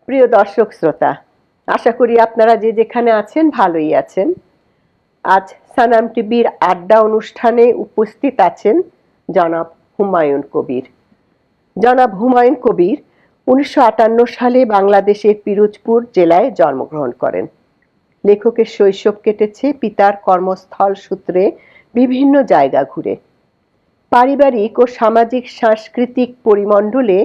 প্রিয় দর্শক শ্রোতা, আশা করি আপনারা যে যেখানে আছেন ভালোই আছেন। আজ সানাম টিভির আড্ডা অনুষ্ঠানে উপস্থিত আছেন জনাব হুমায়ুন কবির। জনাব হুমায়ুন কবির ১৯৫৮ সালে বাংলাদেশের পিরোজপুর জেলায় জন্মগ্রহণ করেন। লেখকের শৈশব কেটেছে পিতার কর্মস্থল সূত্রে বিভিন্ন জায়গা ঘুরে। পারিবারিক ও সামাজিক সাংস্কৃতিক পরিমণ্ডলে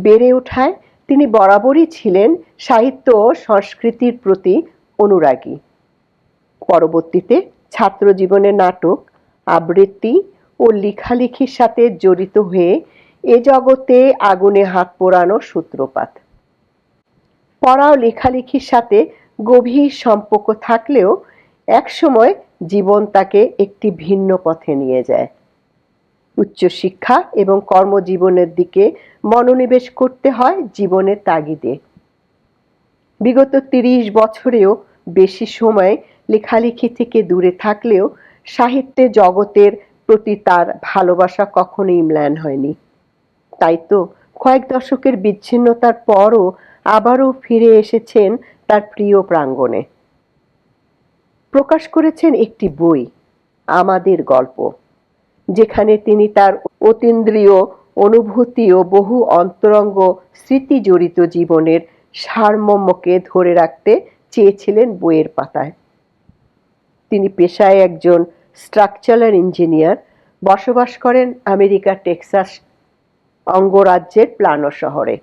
বেড়ে ওঠায় তিনি বরাবরই ছিলেন সাহিত্য ও সংস্কৃতির প্রতি অনুরাগী। পরবর্তীতে ছাত্র জীবনে নাটক, আবৃত্তি ও লেখালেখির সাথে জড়িত হয়ে এ জগতে আগুনে হাত পোড়ানোর সূত্রপাত। পড়া ও লেখালেখির সাথে গভীর সম্পর্ক থাকলেও একসময় জীবন তাকে একটি ভিন্ন পথে নিয়ে যায়। উচ্চশিক্ষা এবং কর্মজীবনের দিকে মনোনিবেশ করতে হয় জীবনের তাগিদে। বিগত ৩০ বছরেও বেশি সময় লেখালেখি থেকে দূরে থাকলেও সাহিত্যের জগতের প্রতি তার ভালোবাসা কখনোই ম্লান হয়নি। তাই তো কয়েক দশকের বিচ্ছিন্নতার পরও আবারও ফিরে এসেছেন তার প্রিয় প্রাঙ্গণে। প্রকাশ করেছেন একটি বই, আমাদের গল্প, যেখানে তিনি তার অতীন্দ্রিয় অনুভূতি ও বহু অন্তরঙ্গ স্মৃতি জড়িত জীবনের সারমর্মকে ধরে রাখতে চেয়েছিলেন বইয়ের পাতায়। তিনি পেশায় একজন স্ট্রাকচারাল ইঞ্জিনিয়ার, বসবাস করেন আমেরিকার টেক্সাস অঙ্গরাজ্যের প্লানো শহরে।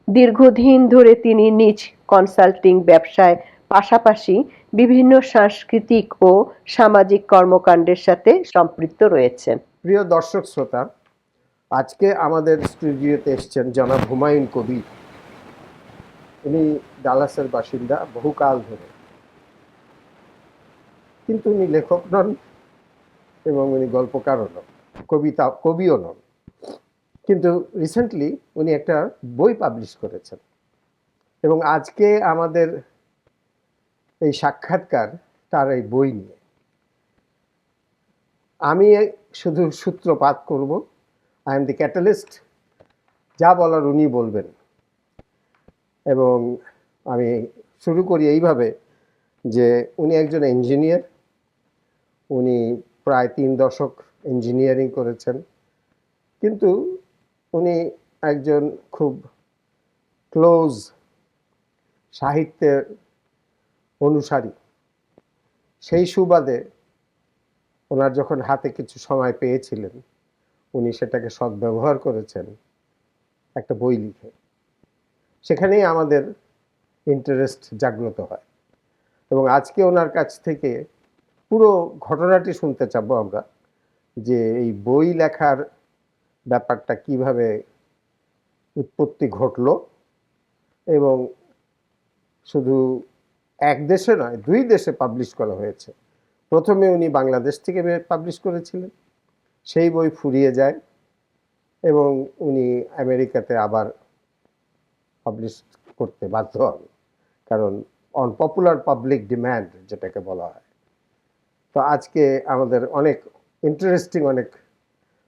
দীর্ঘদিন ধরে তিনি নিজ কনসাল্টিং ব্যবসায় পাশাপাশি বিভিন্ন সাংস্কৃতিক ও সামাজিক কর্মকাণ্ডের সাথে সম্পৃক্ত রয়েছেন। প্রিয় দর্শক শ্রোতা, আজকে আমাদের স্টুডিওতে এসেছেন জনাব হুমায়ুন কবির। উনি ডালাসের বাসিন্দা বহুকাল ধরে, কিন্তু উনি লেখক নন এবং উনি গল্পকারও নন, কবিও নন। কিন্তু রিসেন্টলি উনি একটা বই পাবলিশ করেছেন এবং আজকে আমাদের এই সাক্ষাৎকার তার এই বই নিয়ে। আমি শুধু সূত্রপাত করব, আই এম দি ক্যাটালিস্ট, যা বলার উনি বলবেন। এবং আমি শুরু করি এইভাবে যে উনি একজন ইঞ্জিনিয়ার, উনি প্রায় ৩ দশক ইঞ্জিনিয়ারিং করেছেন, কিন্তু উনি একজন খুব ক্লোজ সাহিত্যের অনুসারী। সেই সুবাদে ওনার যখন হাতে কিছু সময় পেয়েছিলেন, উনি সেটাকে সদ্ব্যবহার করেছেন একটা বই লিখে। সেখানেই আমাদের ইন্টারেস্ট জাগ্রত হয় এবং আজকে ওনার কাছ থেকে পুরো ঘটনাটি শুনতে চাবো আমরা, যে এই বই লেখার ব্যাপারটা কিভাবে উৎপত্তি ঘটলো এবং শুধু এক দেশে নয়, ২ দেশে পাবলিশ করা হয়েছে। প্রথমে উনি বাংলাদেশ থেকে পাবলিশ করেছিলেন, সেই বই ফুরিয়ে যায় এবং উনি আমেরিকাতে আবার পাবলিশ করতে বাধ্য হন, কারণ অন পপুলার পাবলিক ডিম্যান্ড যেটাকে বলা হয়। তো আজকে আমাদের অনেক ইন্টারেস্টিং অনেক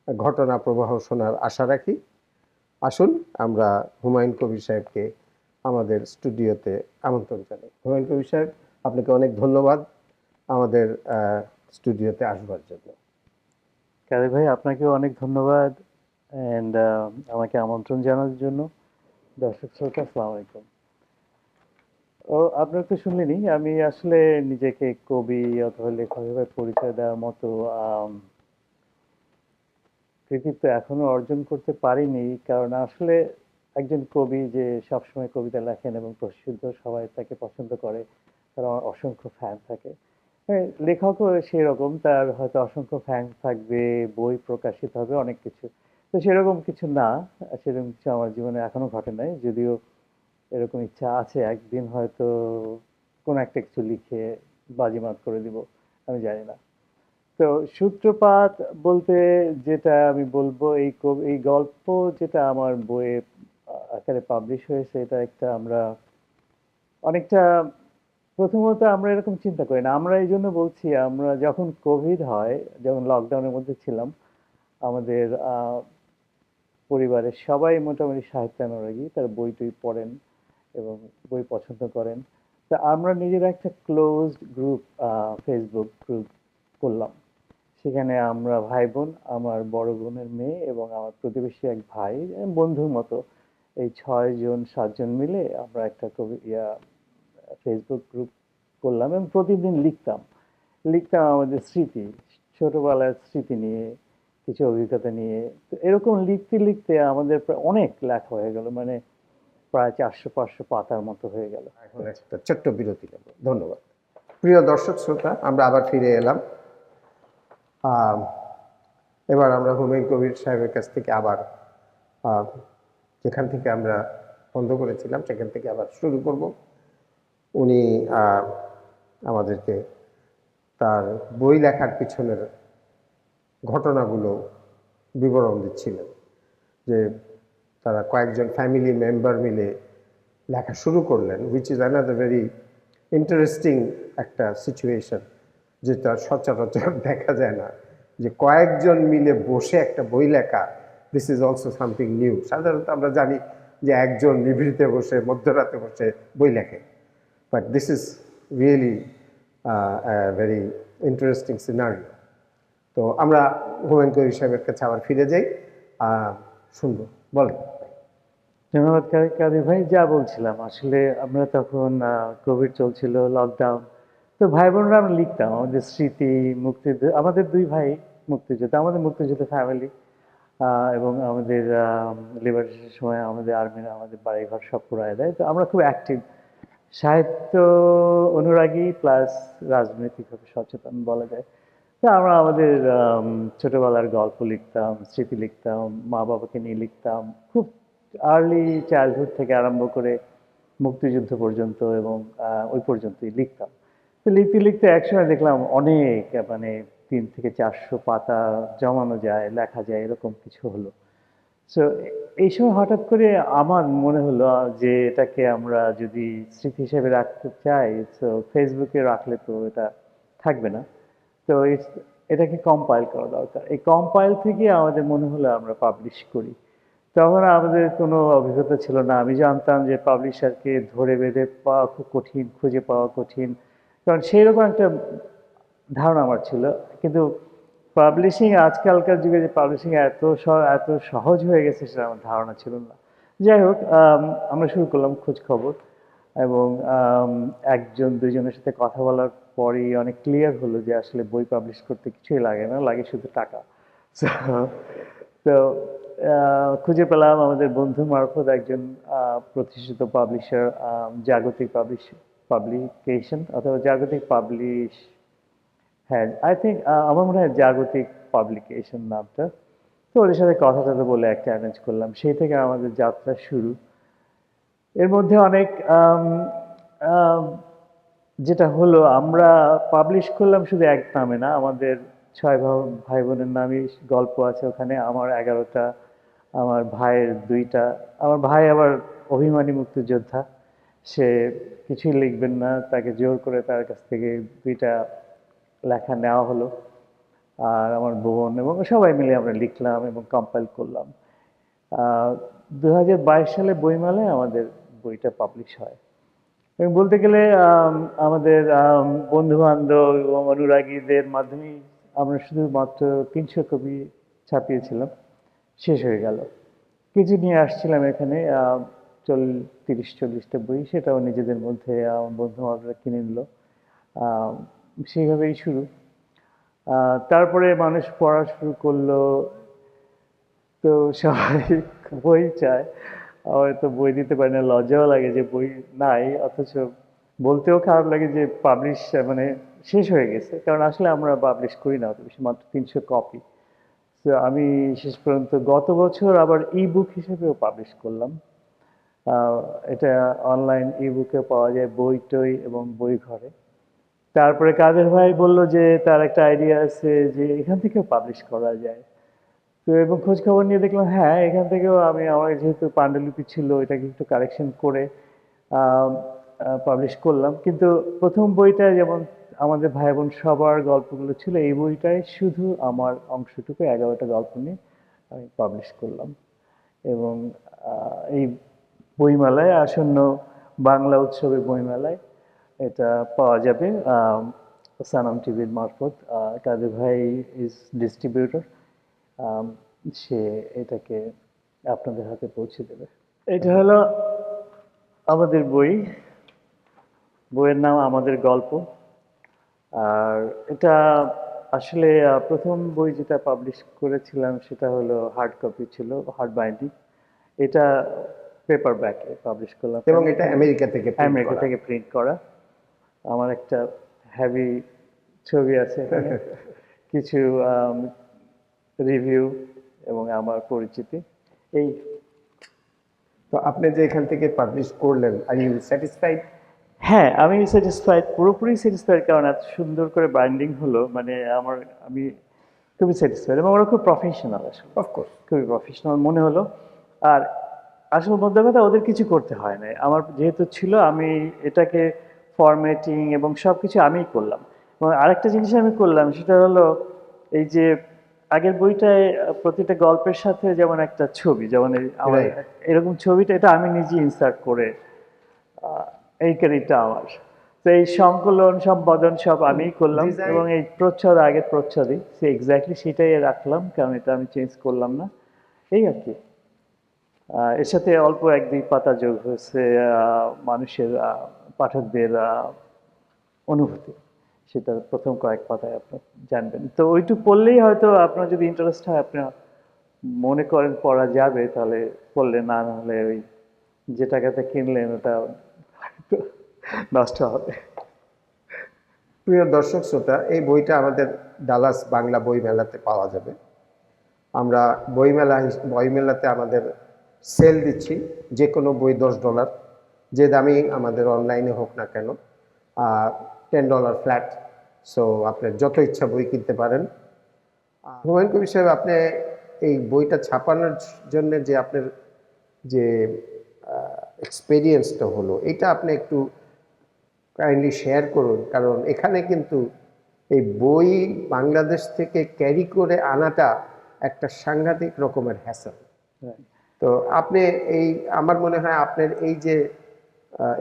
ঘটনা প্রবাহ শোনার আশা রাখি। আসুন আমরা হুমায়ুন কবির সাহেবকে আমাদের স্টুডিওতে আমন্ত্রণ জানাই। হুমায়ুন কবির সাহেব, আপনাকে অনেক ধন্যবাদ আমাদের স্টুডিওতে আসবার জন্য। কাদের ভাই, আপনাকেও অনেক ধন্যবাদ এন্ড আমাকে আমন্ত্রণ জানানোর জন্য। দর্শক শ্রোতা, আসসালামু আলাইকুম। আপনারা তো শুনলেনই, আমি আসলে নিজেকে কবি অথবা লেখক হিসেবে পরিচয় দেওয়ার মতো কৃতিত্ব এখনো অর্জন করতে পারিনি, কারণ আসলে একজন কবি যে সবসময় কবিতা লেখেন এবং প্রসিদ্ধ, সবাই তাকে পছন্দ করে, তার অসংখ্য ফ্যান থাকে। হ্যাঁ, লেখকও সেই রকম, তার হয়তো অসংখ্য ফ্যান থাকবে, বই প্রকাশিত হবে, অনেক কিছু। তো সেরকম কিছু না, সেরকম কিছু আমার জীবনে এখনো ঘটে নাই, যদিও এরকম ইচ্ছা আছে একদিন হয়তো কোনো একটা কিছু লিখে বাজিমাত করে দিব, আমি জানি না। তো সূত্রপাত বলতে যেটা আমি বলবো, এই গল্প যেটা আমার বইয়ে আকারে পাবলিশ হয়েছে, এটা একটা আমরা অনেকটা, প্রথমত আমরা এরকম চিন্তা করি না। আমরা এই জন্য বলছি, আমরা যখন কোভিড হয়, যখন লকডাউনের মধ্যে ছিলাম, আমাদের পরিবারের সবাই মোটামুটি সাহিত্যানুরাগী, তার বই টই পড়েন এবং বই পছন্দ করেন। তা আমরা নিজেরা একটা ক্লোজড গ্রুপ, ফেসবুক গ্রুপ করলাম। সেখানে আমরা ভাই বোন, আমার বড় বোনের মেয়ে এবং আমার প্রতিবেশী এক ভাই, বন্ধুর মতো এই 6 জন 7 জন মিলে আমরা একটা ফেসবুক গ্রুপ করলাম এবং প্রতিদিন লিখতাম লিখতাম আমাদের স্মৃতি, ছোটবেলার স্মৃতি নিয়ে, কিছু অভিজ্ঞতা নিয়ে। তো এরকম লিখতে লিখতে আমাদের প্রায় অনেক লেখা হয়ে গেল, মানে প্রায় 400-500 পাতার মতো হয়ে গেল। এখন একটা ছোট্ট বিরতি নেব। ধন্যবাদ। প্রিয় দর্শক শ্রোতা, আমরা আবার ফিরে এলাম। আহ, এবার আমরা হুমায়ুন কবির সাহেবের কাছ থেকে আবার যেখান থেকে আমরা বন্ধ করেছিলাম সেখান থেকে আবার শুরু করব। উনি আমাদেরকে তার বই লেখার পিছনের ঘটনাগুলো বিবরণ দিচ্ছিলেন, যে তারা কয়েকজন ফ্যামিলি মেম্বার মিলে লেখা শুরু করলেন, which is another very interesting একটা সিচুয়েশন, যেটা সচরাচর দেখা যায় না, যে কয়েকজন মিলে বসে একটা বই লেখা। This is also something new. সাধারণত আমরা জানি যে একজন নিভৃতে বসে মধ্যরাতে বসে বই লেখে, but this is really very interesting scenario. তো আমরা হুমায়ুন কবির সাহেবের কাছে আবার ফিরে যাই, শুনবো, বলেন। ধন্যবাদ কাদের ভাই। যা বলছিলাম, আসলে আমরা তখন কোভিড চলছিল, লকডাউন। তো ভাই বোনরা আমরা লিখতাম আমাদের স্মৃতি, মুক্তিযুদ্ধ। আমাদের 2 ভাই মুক্তিযোদ্ধা, আমাদের মুক্তিযুদ্ধ ফ্যামিলি, এবং আমাদের লিবারেশনের সময় আমাদের আর্মিরা আমাদের বাড়িঘর সব পুরায় দেয়। তো আমরা খুব অ্যাক্টিভ, সাহিত্য অনুরাগী প্লাস রাজনৈতিকভাবে সচেতন বলা যায়। তো আমরা আমাদের ছোটবেলার গল্প লিখতাম, স্মৃতি লিখতাম, মা বাবাকে নিয়ে লিখতাম, খুব আর্লি চাইল্ডহুড থেকে আরম্ভ করে মুক্তিযুদ্ধ পর্যন্ত, এবং ওই পর্যন্তই লিখতাম। তো লিখতে লিখতে একসময় দেখলাম অনেক, মানে 300 থেকে 400 পাতা জমানো যায়, লেখা যায়, এরকম কিছু হলো। সো এই সময় হঠাৎ করে আমার মনে হলো যে এটাকে আমরা যদি স্মৃতি হিসেবে রাখতে চাই, তো ফেসবুকে রাখলে তো এটা থাকবে না। তো এটাকে কম্পাইল করা দরকার। এই কম্পাইল থেকে আমাদের মনে হলো আমরা পাবলিশ করি। তখন আমাদের কোনো অভিজ্ঞতা ছিল না। আমি জানতাম যে পাবলিশারকে ধরে বেঁধে পাওয়া খুব কঠিন, খুঁজে পাওয়া কঠিন, কারণ সেইরকম একটা ধারণা আমার ছিল। কিন্তু পাবলিশিং, আজকালকার যুগে যে পাবলিশিং এত সহজ হয়ে গেছে, সেটা আমার ধারণা ছিল না। যাই হোক, আমরা শুরু করলাম খোঁজ খবর, এবং 1-2 জনের সাথে কথা বলার পরই অনেক ক্লিয়ার হলো যে আসলে বই পাবলিশ করতে কিছুই লাগে না, লাগে শুধু টাকা। So, তো খুঁজে পেলাম আমাদের বন্ধু মারফত একজন প্রতিষ্ঠিত পাবলিশার, জাগতিক পাবলিকেশন অথবা জাগতিক পাবলিশ, হ্যাঁ আই থিঙ্ক, আমার মনে হয় জাগতিক পাবলিকেশন নামটা। তো ওদের সাথে কথা টথা বলে একটা অ্যারেঞ্জ করলাম, সেই থেকে আমাদের যাত্রা শুরু। এর মধ্যে অনেক যেটা হলো, আমরা পাবলিশ করলাম শুধু এক নামে না, আমাদের 6 ভাই বোনের নামই গল্প আছে ওখানে। আমার 11টা, আমার ভাইয়ের 2টা। আমার ভাই আবার অভিমানী মুক্তিযোদ্ধা, সে কিছুই লিখবেন না, তাকে জোর করে তার কাছ থেকে 2টা লেখা নেওয়া হলো। আর আমার বোন এবং সবাই মিলে আমরা লিখলাম এবং কম্পাইল করলাম। 2022 সালে বইমেলায় আমাদের বইটা পাবলিশ হয়। এবং বলতে গেলে আমাদের বন্ধু বান্ধব এবং অনুরাগীদের মাধ্যমেই আমরা শুধুমাত্র 300 কপি ছাপিয়েছিলাম, শেষ হয়ে গেল। কিছু নিয়ে আসছিলাম এখানে, 30-40টা বই, সেটাও নিজেদের মধ্যে আমার বন্ধু বান্ধবরা কিনে নিল। সেইভাবেই শুরু। তারপরে মানুষ পড়া শুরু করলো, তো সবাই বই চায়। আমার তো বই দিতে পারি না, লজ্জাও লাগে যে বই নাই, অথচ বলতেও খারাপ লাগে যে পাবলিশ, মানে শেষ হয়ে গেছে। কারণ আসলে আমরা পাবলিশ করি না অত বেশি, মাত্র 300 কপি। তো আমি শেষ পর্যন্ত গত বছর আবার ই বুক হিসেবেও পাবলিশ করলাম। এটা অনলাইন ই বুকে পাওয়া যায়, বই টই এবং বই ঘরে। তারপরে কাদের ভাই বলল যে তার একটা আইডিয়া আছে যে এখান থেকেও পাবলিশ করা যায়। তো এবং খোঁজ খবর নিয়ে দেখলাম হ্যাঁ, এখান থেকেও আমি, আমার যেহেতু পাণ্ডুলিপি ছিল, এটাকে একটু কারেকশন করে পাবলিশ করলাম। কিন্তু প্রথম বইটা যেমন আমাদের ভাই বোন সবার গল্পগুলো ছিল, এই বইটায় শুধু আমার অংশটুকু 11টা গল্প নিয়ে আমি পাবলিশ করলাম। এবং এই বইমেলায় আসন্ন বাংলা উৎসবে বইমেলায়। এটা পাওয়া যাবে সানাম টিভির মারফত। কাদের ভাই ইজ ডিস্ট্রিবিউটর, সে এটাকে আপনাদের হাতে পৌঁছে দেবে। এটা হলো আমাদের বই, বইয়ের নাম আমাদের গল্প। আর এটা আসলে প্রথম বই যেটা পাবলিশ করেছিলাম সেটা হলো হার্ড কপি ছিল, হার্ড বাইন্ডিং। এটা পেপার ব্যাকে পাবলিশ করলাম এবং এটা আমেরিকা থেকে print আমেরিকা করা। থেকে প্রিন্ট করা। আমার একটা হেভি ছবি আছে এখানে, কিছু রিভিউ এবং আমার পরিচিতি। এই তো আপনি যে এখান থেকে পাবলিশ করলেন, আর ইউ স্যাটিসফাইড? হ্যাঁ, আমি স্যাটিসফাইড, পুরোপুরি স্যাটিসফাইড, কারণ এত সুন্দর করে বাইন্ডিং হলো, মানে আমি খুবই স্যাটিসফাইড এবং ওরা খুব প্রফেশনাল, আসলে অফকোর্স। খুবই প্রফেশনাল মনে হলো। আর আসল মধ্যে কথা, ওদের কিছু করতে হয় না, আমার যেহেতু ছিল, আমি এটাকে ফরম্যাটিং এবং সব কিছু আমিই করলাম। এবং আরেকটা জিনিস আমি করলাম, সেটা হলো এই যে আগের বইটায় প্রতিটা গল্পের সাথে যেমন একটা ছবি, যেমন আমার Right. এরকম ছবিটা, এটা আমি নিজে ইনসার্ট করে এই ক্রেডিটটা আমার। তো এই সংকলন সম্পাদন সব আমিই করলাম Design- এবং এই প্রচ্ছদ, আগের প্রচ্ছদই সে এক্স্যাক্টলি সেটাই রাখলাম, কারণ এটা আমি চেঞ্জ করলাম না, এই আর কি। এর সাথে অল্প এক দুই পাতা যোগ হয়েছে মানুষের, পাঠকদের অনুভূতি, সেটা প্রথম কয়েক পাতায় আপনি জানবেন। তো ওইটুকু পড়লেই হয়তো আপনার যদি ইন্টারেস্ট হয়, আপনি মনে করেন পড়া যাবে, তাহলে পড়লে, না হলে ওই যে টাকাতে কিনলেন ওটা নষ্ট হবে। প্রিয় দর্শক শ্রোতা, এই বইটা আমাদের ডালাস বাংলা বই মেলাতে পাওয়া যাবে। আমরা বইমেলাতে আমাদের সেল দিচ্ছি, যে কোনো বই $10, যে দামি আমাদের অনলাইনে হোক না কেন, $10 ফ্ল্যাট। সো আপনার যত ইচ্ছা বই কিনতে পারেন। হুমায়ুন কবির সাহেব, আপনি এই বইটা ছাপানোর জন্য যে আপনার যে এক্সপেরিয়েন্সটা হলো, এটা আপনি একটু কাইন্ডলি শেয়ার করুন, কারণ এখানে কিন্তু এই বই বাংলাদেশ থেকে ক্যারি করে আনাটা একটা সাংঘাতিক রকমের হ্যাসেল। তো আপনি এই, আমার মনে হয় আপনার এই যে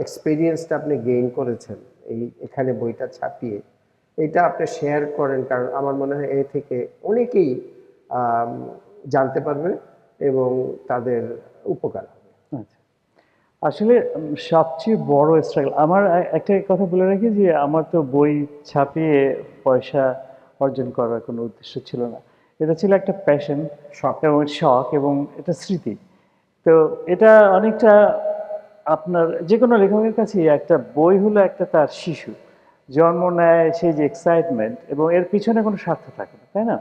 এক্সপেরিয়েন্সটা আপনি গেইন করেছেন এই এখানে বইটা ছাপিয়ে, এটা আপনি শেয়ার করেন, কারণ আমার মনে হয় এ থেকে অনেকেই জানতে পারবে এবং তাদের উপকার হবে। আচ্ছা, আসলে সবচেয়ে বড় স্ট্রাগল আমার, একটা কথা বলে রাখি যে আমার তো বই ছাপিয়ে পয়সা অর্জন করার কোনো উদ্দেশ্য ছিল না। এটা ছিল একটা প্যাশন, শখ। এবং শখ, এবং এটা স্মৃতি। তো এটা অনেকটা আপনার যে কোনো লেখকের কাছে একটা বই হলো একটা তার শিশু, জন্ম নেয়, সেই যে এক্সাইটমেন্ট, এবং এর পিছনে কোনো স্বার্থ থাকে না, তাই না?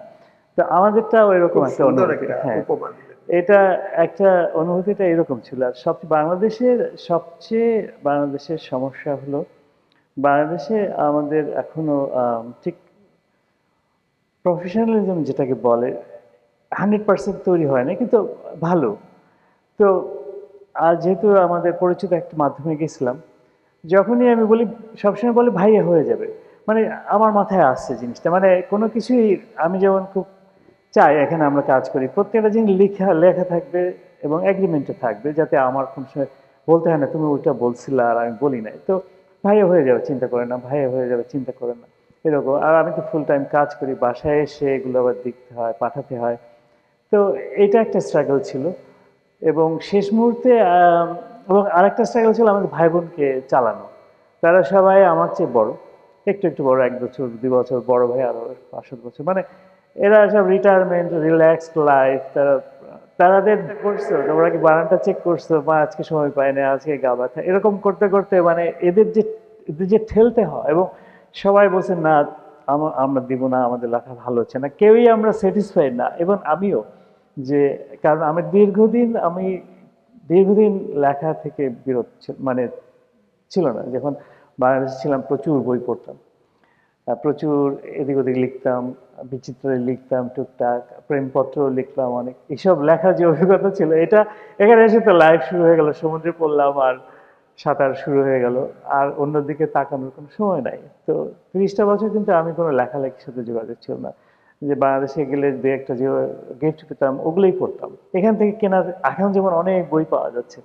তো আমাদেরটাও এরকম খুব একটা সুন্দর অনুভূতি। একটা হ্যাঁ, উপমা দিলেন। এটা একটা অনুভূতিটা এরকম ছিল। আর সবচেয়ে বাংলাদেশের সমস্যা হলো, বাংলাদেশে আমাদের এখনো ঠিক প্রফেশনালিজম যেটাকে বলে 100% তৈরি হয় না, কিন্তু ভালো। তো আর যেহেতু আমাদের পরিচিত একটা মাধ্যমে গেছিলাম, যখনই আমি বলি, সবসময় বলে ভাইয়া হয়ে যাবে, মানে আমার মাথায় আসছে জিনিসটা, মানে কোনো কিছুই, আমি যেমন খুব চাই এখানে আমরা কাজ করি, প্রত্যেকটা জিনিস লেখা থাকবে এবং এগ্রিমেন্টে থাকবে, যাতে আমার কোনো সময় বলতে হয় না তুমি ওইটা বলছিলে আর আমি বলি নাই। তো ভাইয়া হয়ে যাবে, চিন্তা করে না, ভাইয়া হয়ে যাবে, চিন্তা করে না, এরকম। আর আমি তো ফুল টাইম কাজ করি, বাসায় এসে এগুলো আবার দেখতে হয়, পাঠাতে হয়। তো এটা একটা স্ট্রাগল ছিল। এবং শেষ মুহূর্তে এবং আরেকটা স্ট্রাগল ছিল আমাদের ভাই বোনকে চালানো। তারা সবাই আমার চেয়ে বড়, একটু একটু বড়, 1 বছর 2 বছর বড় ভাই, আরো 5-7 বছর, মানে এরা সব রিটায়ারমেন্ট, রিল্যাক্সড লাইফ। তারাদের করছো, তোমরা কি বানানটা চেক করছো, বা আজকে সময় পায় না, আজকে গা ব্যথা, এরকম করতে করতে মানে এদের যে ঠেলতে হয়, এবং সবাই বলছে না, আমরা দিব না, আমাদের লেখা ভালো হচ্ছে না, কেউই আমরা স্যাটিসফাইড না, এবং আমিও। যে কারণ আমি দীর্ঘদিন লেখা থেকে বিরত মানে ছিল না। যখন বাংলাদেশে ছিলাম প্রচুর বই পড়তাম, প্রচুর এদিক ওদিক লিখতাম, বিচিত্র লিখতাম, টুকটাক প্রেমপত্র লিখতাম অনেক। এইসব লেখার যে অভিজ্ঞতা ছিল, এটা এখানে এসে তো লাইফ শুরু হয়ে গেল, সমুদ্রে পড়লাম আর সাঁতার শুরু হয়ে গেল, আর অন্যদিকে তাকানোর কোনো সময় নাই। তো 30টা বছর কিন্তু আমি কোনো লেখালেখির সাথে যোগাযোগ ছিল না। যে বাংলাদেশে গেলে দু একটা যে গিফট পেতাম ওগুলোই পড়তাম। এখান থেকে কেনার, এখন যেমন অনেক বই পাওয়া যাচ্ছে,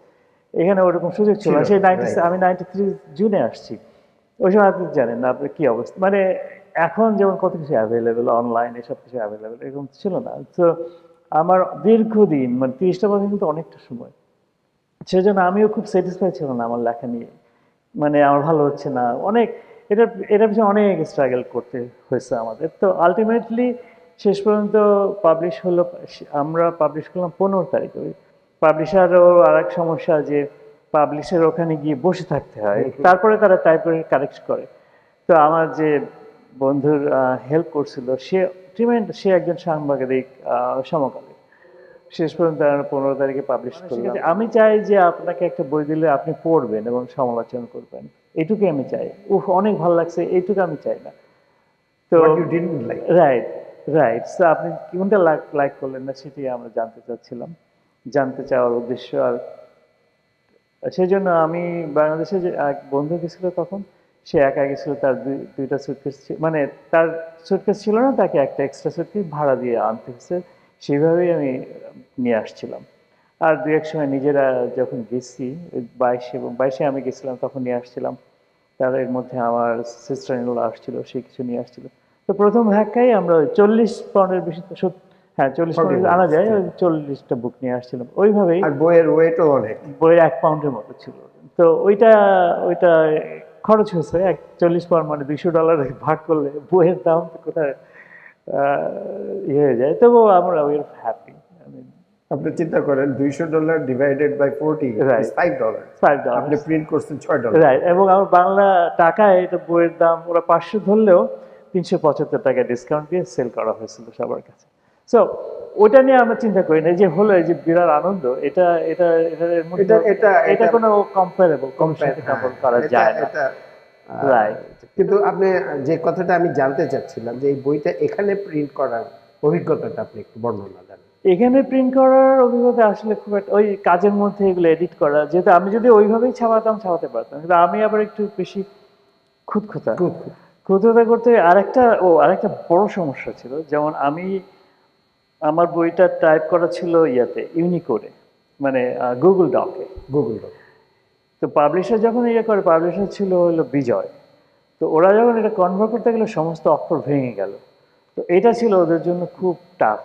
এখানে ওরকম সুযোগ ছিল না। ছিল সেই না, 90 right. আমি 93 জুনে আসছি। ওই সময় আপনি জানেন না আপনার কি অবস্থা, মানে এখন যেমন কত কিছু অ্যাভেলেবেল, অনলাইন এসব কিছু অ্যাভেলেবেল, এরকম ছিল না। তো আমার দীর্ঘদিন মানে 30টা বছর কিন্তু অনেকটা সময়, সেজন্য আমিও খুব স্যাটিসফাই ছিলাম না আমার লেখা নিয়ে, মানে আমার ভালো হচ্ছে না অনেক, এটা এটার পিছনে অনেক স্ট্রাগল করতে হয়েছে আমাদের। তো আলটিমেটলি শেষ পর্যন্ত পাবলিশ হলো, আমরা পাবলিশ করলাম 15 তারিখে। ওই পাবলিশারও আর এক সমস্যা যে পাবলিশের ওখানে গিয়ে বসে থাকতে হয়, তারপরে তারা টাইপের কারেক্ট করে। তো আমার যে বন্ধুর হেল্প করছিল সে একজন সাংবাদিক, সমকালীন। শেষ পর্যন্ত আমরা 15 তারিখে পাবলিশ করলাম। আমি চাই যে আপনাকে একটা বই দিলে আপনি পড়বেন এবং সমালোচনা করবেন, এইটুকুই আমি চাই। অনেক ভালো লাগছে, এইটুকু আমি চাই না। তো What you didn't like. Right, right. তো আপনি কোনটা লাইক করলেন না সেটাই আমরা জানতে চাচ্ছিলাম, জানতে চাওয়ার উদ্দেশ্য। আর সেই জন্য আমি বাংলাদেশে যে এক বন্ধু গেছিল তখন, সে একা গেছিল, তার দুইটা সুটকেস, মানে তার সুটকেস ছিল না, তাকে একটা এক্সট্রা সুটকেস ভাড়া দিয়ে আনতে হচ্ছে, সেইভাবেই আমি নিয়ে আসছিলাম। আর দু এক সময় নিজেরা যখন গেছি, 22 এবং 22 আমি গেছিলাম, তখন নিয়ে আসছিলাম। তার এর মধ্যে আমার সিস্টার ইন ল আসছিল, সে কিছু নিয়ে আসছিল। তো প্রথম ধাক্কায় আমরা ওই 40 পাউন্ডের বেশি তো হ্যাঁ 40 পাউন্ড 40 আনা যায়, pounds, ওই 40টা বুক নিয়ে আসছিলাম ওইভাবেই। আর বইয়ের ওয়েটও অনেক। বইয়ের 1 পাউন্ডের মতো ছিল। তো ওইটা ওইটা খরচ হয়েছে 40 পাউন্ড, মানে $200 ভাগ করলে বইয়ের দাম তো কোথায় ইয়ে হয়ে যায়। তবুও আমরা উই আর হ্যাপি। আপনি চিন্তা করেন $200 ডিভাইডেড বাই 40 is রাইট, $5. আপনি $5 প্রিন্ট করছেন $6। রাইট। এবং আমার বাংলা টাকায় এটা বইয়ের দাম ওরা 500 ধরলেও 375 টাকা ডিসকাউন্ট দিয়ে সেল করা হয়েছিল সবার কাছে। সো ওটা নিয়ে আমরা চিন্তা করি না, যে হলো এই যে বিরাট আনন্দ, এটা এটা এটার মধ্যে এটা কোনো কম্পারেবল কোনো সাথে কম্পেয়ার করা যায় না। এটা রাইট। কিন্তু আপনি যে কথাটা আমি জানতে চাচ্ছিলাম যে এই বইটা এখানে প্রিন্ট করার অভিজ্ঞতাটা আপনি একটু বর্ণনা দেন। এখানে প্রিন্ট করার অভিজ্ঞতা আসলে খুব একটা, ওই কাজের মধ্যে এগুলো এডিট করা, যেহেতু আমি যদি ওইভাবেই ছাপাতে পারতাম, কিন্তু আমি আবার একটু বেশি খুঁতখুঁতা। খুব খুঁতখুঁতা করতে আরেকটা বড় সমস্যা ছিল, যেমন আমার বইটা টাইপ করা ছিল ইউনিকোডে, মানে গুগল ডকে। Google doc. তো পাবলিশার যখন করে, পাবলিশার ছিল হলো বিজয়। তো ওরা যখন এটা কনভার্ট করতে গেলে সমস্ত অক্ষর ভেঙে গেল। তো এটা ছিল ওদের জন্য খুব টাফ।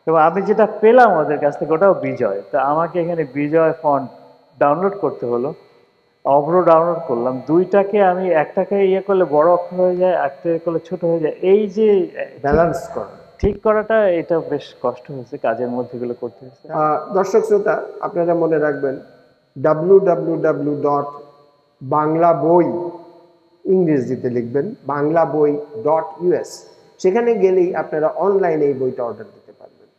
এবং আমি যেটা পেলাম ওদের কাছ থেকে ওটাও বিজয়, তো আমাকে এখানে বিজয় ফন্ট ডাউনলোড করতে হলো, অভ্র ডাউনলোড করলাম। দুইটাকে আমি একটাকে করলে বড় অক্ষর হয়ে যায়, একটা করলে ছোট হয়ে যায়, এই যে ব্যালেন্স করা ঠিক করাটা, এটা বেশ কষ্ট হয়েছে, কাজের মধ্যে এগুলো করতে হয়েছে। দর্শক শ্রোতা, আপনারা মনে রাখবেন www.banglaboi ইংরেজিতে লিখবেন banglaboi.us। সেখানে গেলেই আপনারা অনলাইনে এই বইটা অর্ডার দিতে পারবেন,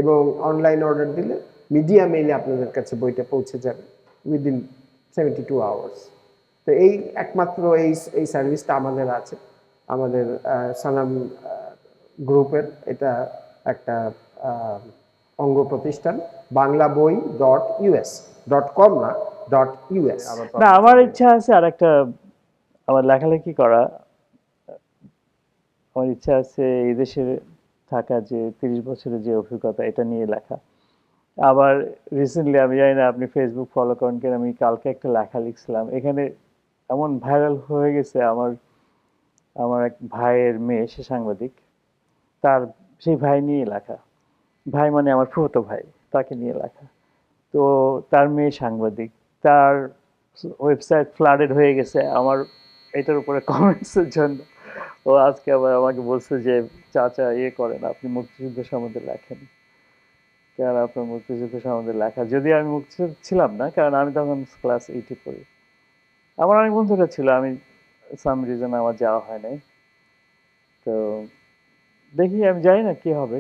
এবং অনলাইন অর্ডার দিলে মিডিয়া মেইলে আপনাদের কাছে বইটা পৌঁছে যাবে উইদিন 72 আওয়ার্স। তো এই একমাত্র এই সার্ভিসটা আমাদের আছে, আমাদের সানাম গ্রুপের। এটা একটা অঙ্গ প্রতিষ্ঠান, banglaboi.us, .com না, .us। না, আমার ইচ্ছা আছে আর একটা, আমার লেখালেখি করা। আমার ইচ্ছা আছে এই দেশে থাকা যে 30 বছরের যে অভিজ্ঞতা, এটা নিয়ে লেখা। আবার রিসেন্টলি, আমি জানি না আপনি ফেসবুক ফলো করেন কিনা, আমি কালকে একটা লেখা লিখছিলাম, এখানে এমন ভাইরাল হয়ে গেছে। আমার আমার এক ভাইয়ের মেয়ে, সে সাংবাদিক, তার সেই ভাই নিয়ে লেখা। ভাই মানে আমার ফুফাতো ভাই, তাকে নিয়ে লেখা। তো তার মেয়ে সাংবাদিক, তার ওয়েবসাইট ফ্লাডেড হয়ে গেছে আমার এটার উপরে কমেন্টসের জন্য। ও আজকে আবার আমাকে বলছে যে চাচা করেন, আপনি মুক্তিযুদ্ধ সম্বন্ধে লেখেন, কারণ আপনার মুক্তিযুদ্ধ সম্বন্ধে লেখা। যদি আমি মুক্তিযুদ্ধ ছিলাম না, কারণ আমি তখন ক্লাস 8-এ পড়ি। আমার অনেক বন্ধুরা ছিল, আমি সাম রিজন আমার যাওয়া হয় নাই। তো দেখি, আমি জানি না কি হবে।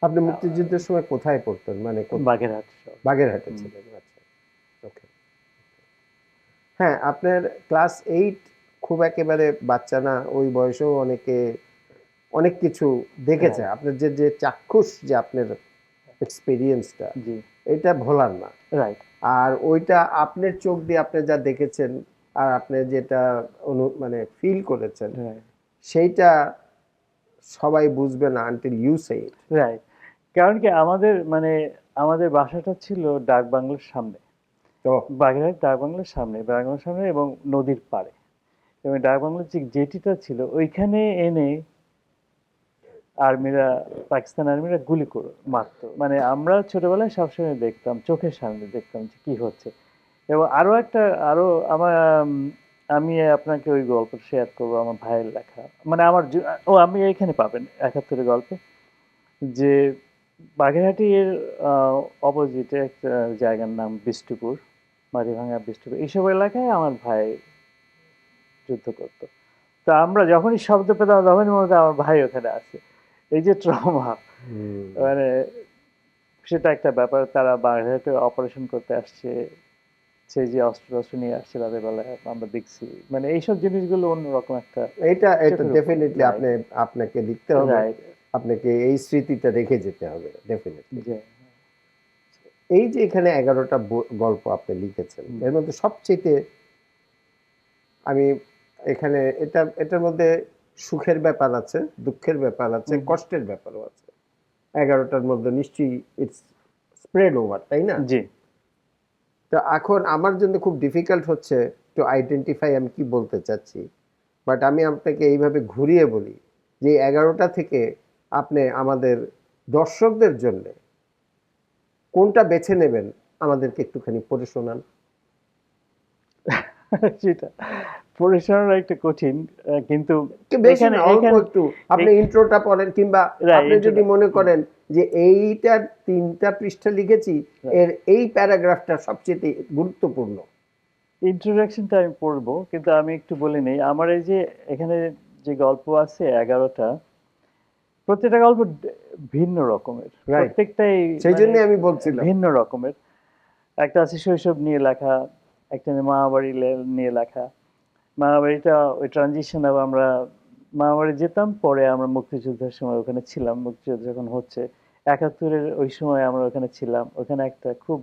আপনি মুক্তিযুদ্ধের সময় কোথায় পড়তেন, মানে বাগেরহাট শহর। বাগেরহাটে ছিলেন? আচ্ছা, ওকে। হ্যাঁ, আপনার ক্লাস 8 খুব একেবারে বাচ্চা না, ওই বয়সেও অনেক কিছু দেখেছে। আপনার যে চাক্ষুষ যে আপনার এক্সপিরিয়েন্সটা, জি, এটা ভোলার না। রাইট। আর ওইটা আপনার চোখ দিয়ে আপনি যা দেখেছেন, আর আপনি যেটা মানে ফিল করেছেন, সেইটা সবাই বুঝবে না until you say it. Right. কারণ কি, আমাদের বাসাটা ছিল ডাক বাংলোর সামনে। ও বাগেরহাট ডাকবাংলোর সামনে এবং নদীর পাড়ে, এবং ডাকবাংলোর যে জেটিটা ছিল ওইখানে এনে আর্মিরা, পাকিস্তান আর্মিরা গুলি করে মারতো। মানে আমরা ছোটবেলায় সবসময় দেখতাম, চোখের সামনে দেখতাম যে কি হচ্ছে। এবং আরো আমার আমি আপনাকে ওই গল্প শেয়ার করবো, আমার ভাইয়ের লেখা, মানে আমি এইখানে পাবেন ৭১-এর গল্পে, যে বাগেরহাটের অপোজিটে একটা জায়গার নাম বিষ্টুপুর, মাটিভাঙ্গা বিষ্টুপুর, এইসব এলাকায় আমার ভাই যুদ্ধ করতো। তো আমরা যখনই শব্দ পেতাম তখনই মনে হতো আমার ভাই ওখানে আছে। এই যে ট্রমা, হুম। মানে সেটা একটা ব্যাপার। তারা বাগেরহাটে অপারেশন করতে আসছে, সেই যে অস্ত্র টস্ত্র নিয়ে আসছে রাতের বেলায় আমরা দেখছি, মানে এইসব জিনিসগুলো অন্যরকম একটা এটা চোখের উপর। ডেফিনেটলি রাইট, আপনাকে লিখতে হবে, রাইট, আপনাকে এই স্মৃতিটা রেখে যেতে হবে ডেফিনেটলি। যে এই যে এখানে 11টা গল্প আপনি লিখেছেন, এর মধ্যে সবচেয়ে আমি এখানে এটার মধ্যে সুখের ব্যাপার আছে, দুঃখের ব্যাপার আছে, কষ্টের ব্যাপারও আছে। 11টার মধ্যে নিশ্চয়ই ইটস স্প্রেড ওভার, তাই না? জি। তো এখন আমার জন্য খুব ডিফিকাল্ট হচ্ছে টু আইডেন্টিফাই আমি কি বলতে চাচ্ছি, বাট আমি আপনাকে এইভাবে ঘুরিয়ে বলি যে 11টা থেকে আপনি আমাদের দর্শকদের জন্য কোনটা বেছে নেবেন আমাদেরকে একটুখানি পড়ে শোনান। সেটা পরিচালনা একটা কঠিন, কিন্তু বেশি এখানে না, অল্প এখানে একটু আপনি ইন্ট্রোটা পড়েন, কিংবা আপনি যদি মনে করেন যে এইটার 3টা পৃষ্ঠা লিখেছি, এর এই প্যারাগ্রাফটা সবচেয়ে গুরুত্বপূর্ণ। ইন্ট্রোডাকশনটা আমি পড়বো, কিন্তু আমি একটু বলে নেই আমার এই যে এখানে যে গল্প আছে 11টা, প্রত্যেকটা গল্প ভিন্ন রকমের, রাইট, প্রত্যেকটাই সেই মানে জন্যই আমি বলছিলাম। ভিন্ন রকমের। একটা আছে শৈশব নিয়ে লেখা, একটা মামাবাড়ি নিয়ে লেখা। মামাবাড়িটা ওই ট্রানজিশন, আমরা মামাবাড়ি যেতাম, পরে আমরা মুক্তিযুদ্ধের সময় ওখানে ছিলাম, মুক্তিযুদ্ধ যখন হচ্ছে ৭১-এর ওই সময় আমরা ওখানে ছিলাম। ওখানে একটা খুব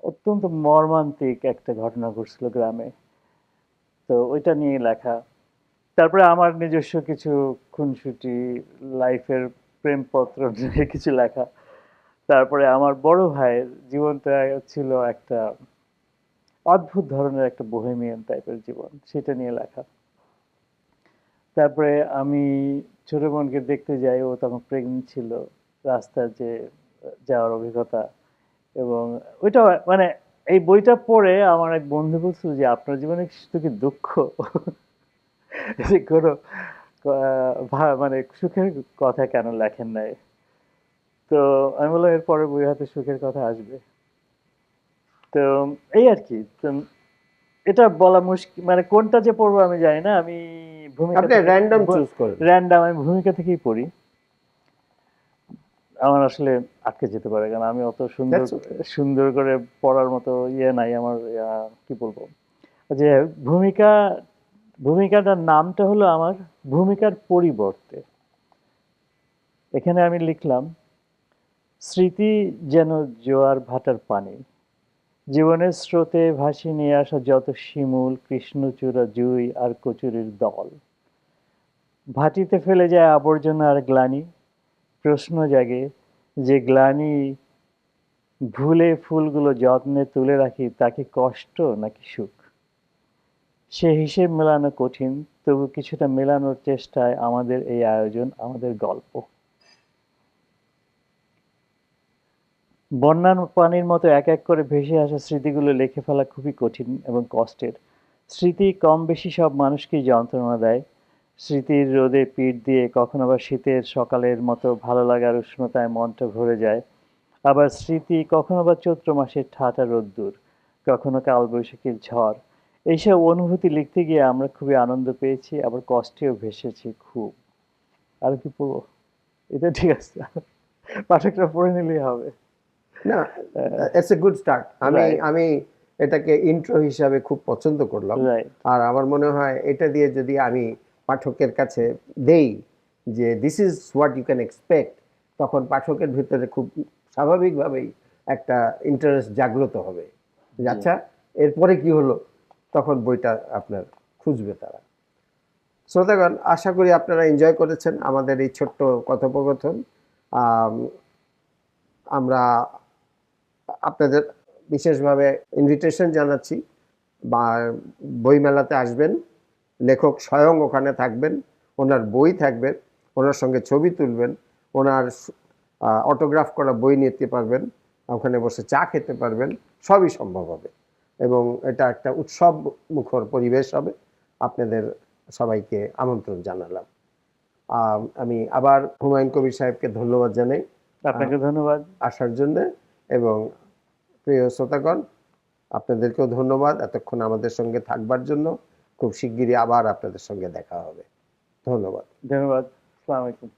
অত্যন্ত মর্মান্তিক একটা ঘটনা ঘটছিল গ্রামে, তো ওইটা নিয়ে লেখা। তারপরে আমার নিজস্ব কিছু খুনসুটি, লাইফের প্রেমপত্র নিয়ে কিছু লেখা। তারপরে আমার বড় ভাইয়ের জীবনটা ছিল একটা অদ্ভুত ধরনের একটা বোহেমিয়ান টাইপের জীবন, সেটা নিয়ে লেখা। তারপরে আমি ছোট বোনকে দেখতে যাই, ও তখন প্রেগনেন্ট ছিল, রাস্তায় যে যাওয়ার অভিজ্ঞতা। এবং ওইটা মানে এই বইটা পড়ে আমার এক বন্ধু বলছিল যে আপনার জীবনে শুধু কি দুঃখ, যে কোনো মানে সুখের কথা কেন লেখেন নাই? তো আমি বললাম এর পরের বই হয়তো সুখের কথা আসবে। তো এই আর কি। তো এটা বলা মুশকিল, মানে কোনটা যে পড়বো আমি জানি না। আমি ভূমিকা আপনি থেকে র্যান্ডম চুজ করেন। র্যান্ডাম, আমি ভূমিকা থেকেই পড়ি। আমার আসলে আটকে যেতে পারে, কারণ আমি অত সুন্দর That's okay. সুন্দর করে পড়ার মতো ইয়ে নাই আমার। কি বলবো, যে ভূমিকাটার নামটা হলো আমার ভূমিকার পরিবর্তে। এখানে আমি লিখলাম, স্মৃতি যেন জোয়ার ভাটার পানি, জীবনের স্রোতে ভাসিয়ে নিয়ে আসা যত শিমুল, কৃষ্ণচূড়া, জুই আর কচুরির দল, ভাটিতে ফেলে যায় আবর্জনা আর গ্লানি। প্রশ্ন জাগে, যে গ্লানি ভুলে ফুলগুলো যত্নে তুলে রাখি, তাকে কষ্ট নাকি সুখ? সে হিসেব মেলানো কঠিন, তবু কিছুটা মেলানোর চেষ্টায় আমাদের এই আয়োজন, আমাদের গল্প। বন্যার পানির মতো এক এক করে ভেসে আসা স্মৃতিগুলো লিখে ফেলা খুবই কঠিন এবং কষ্টের। স্মৃতি কম বেশি সব মানুষকেই যন্ত্রণা দেয়। স্মৃতির রোদে পিঠ দিয়ে কখনো বা শীতের সকালের মতো ভালো লাগার উষ্ণতায় মনটা ভরে যায়। আবার স্মৃতি কখনো বা চৈত্র মাসের ঠাটা রোদ্দুর, কখনো কালবৈশাখীর ঝড়। এইসব অনুভূতি লিখতে গিয়ে আমরা খুবই আনন্দ পেয়েছি, আবার কষ্টেও ভেসেছি খুব। আর কি পড়বো? এটা ঠিক আছে, পাঠকরা পড়ে নিলেই হবে। না, ইটস এ গুড স্টার্ট। আমি Right. আমি এটাকে ইন্ট্রো হিসাবে খুব পছন্দ করলাম। Right. আর আমার মনে হয় এটা দিয়ে যদি আমি পাঠকের কাছে দেই যে this is what you can expect, তখন পাঠকের ভিতরে খুব স্বাভাবিকভাবেই একটা ইন্টারেস্ট জাগ্রত হবে যে আচ্ছা এরপরে কি হলো, তখন বইটা আপনার খুঁজবে তারা। শ্রোতাগণ, আশা করি আপনারা এনজয় করেছেন আমাদের এই ছোট্ট কথোপকথন। আমরা আপনাদের বিশেষভাবে ইনভিটেশন জানাচ্ছি, বা বইমেলাতে আসবেন, লেখক স্বয়ং ওখানে থাকবেন, ওনার বই থাকবে, ওনার সঙ্গে ছবি তুলবেন, ওনার অটোগ্রাফ করা বই নিতে পারবেন, ওখানে বসে চা খেতে পারবেন, সবই সম্ভব হবে এবং এটা একটা উৎসব মুখর পরিবেশ হবে। আপনাদের সবাইকে আমন্ত্রণ জানালাম। আমি আবার হুমায়ুন কবির সাহেবকে ধন্যবাদ জানাই আপনাকে ধন্যবাদ আসার জন্য, এবং প্রিয় শ্রোতাগণ আপনাদেরকেও ধন্যবাদ এতক্ষণ আমাদের সঙ্গে থাকবার জন্য। খুব শিগগিরই আবার আপনাদের সঙ্গে দেখা হবে। ধন্যবাদ। ধন্যবাদ। আসসালামু আলাইকুম।